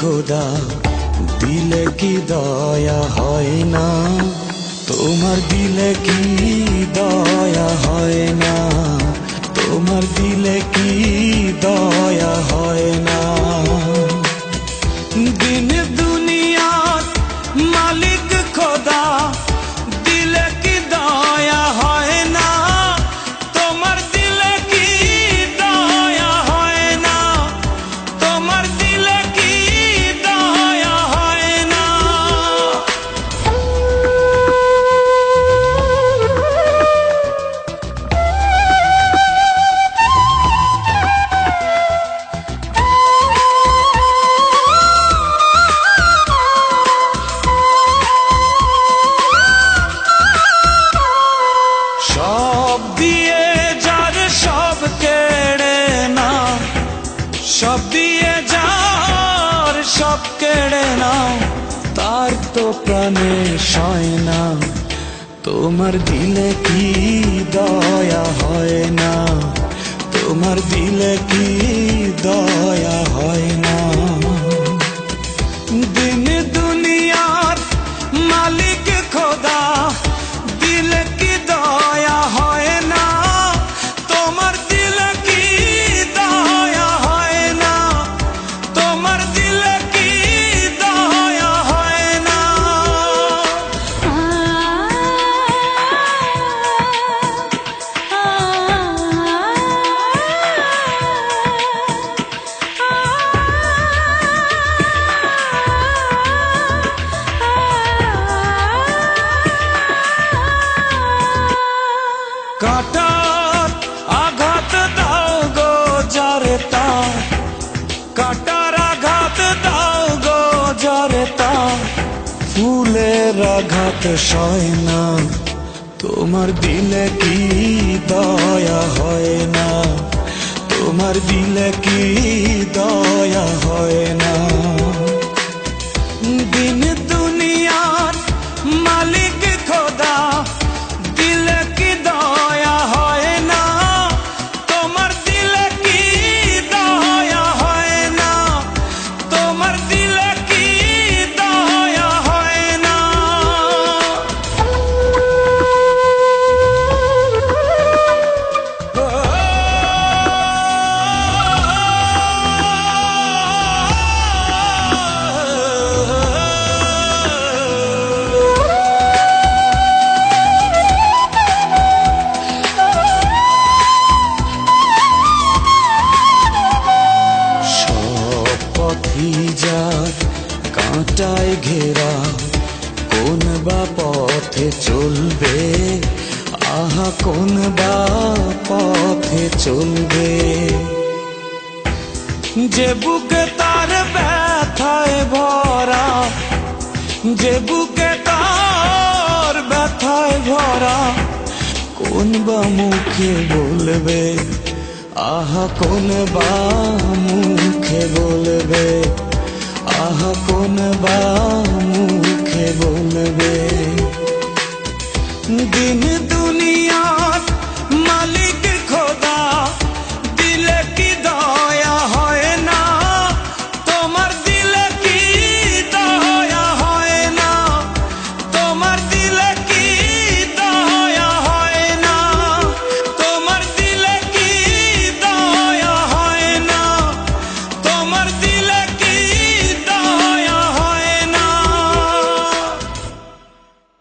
খোদা দিলে কি দয়া হয় না, তোমার দিলে কি দয়া হয় না, তোমার দিলে কি দয়া হয় না। দিন দুনিয়ার মালিক খোদা দিলে কি দয়া হয় না, তোমার দিলে কি দয়া হয় না, তোমার দিলে কি দয়া হয় না। সব দিয়ে যার সব কেড়ে না, সব দিয়ে যার সব কেড়ে না, তার তো প্রাণে সয় না, তোমার দিলে কি দয়া হয় না, তোমার দিলে কি দয়া হয় না। দিন দুনিয়ার মালিক খোদা দিলে কি দয়া হয় না, তোমার দিলে কি দয়া হয় না, তোমার দিলে কি দয়া হয় না। কাটার আঘাত দাও গো যারে তার, কাটার আঘাত দাও গো যারে তার, ফুলের আঘাত সয় না, তোমার দিলে কি দয়া হয় না, তোমার দিলে কি দয়া হয় না। দিন দুনিয়ার মালিক খোদা দিলে কি দয়া হয় না, তোমার দিলে কি দয়া হয় না, তোমার দিলে কি দয়া হয় না। যার কাঁটায় ঘেরা কোন বা পথে চলবে, আহা কোন বা পথে চলবে। যে বুকে তার ব্যথায় ভরা, যে বুকে তার ব্যথায় ভরা, কোন বা মুখে বলবে, আহা কোন বা মুখে বলবে, আহা কোন বা মুখে বলবে। দিন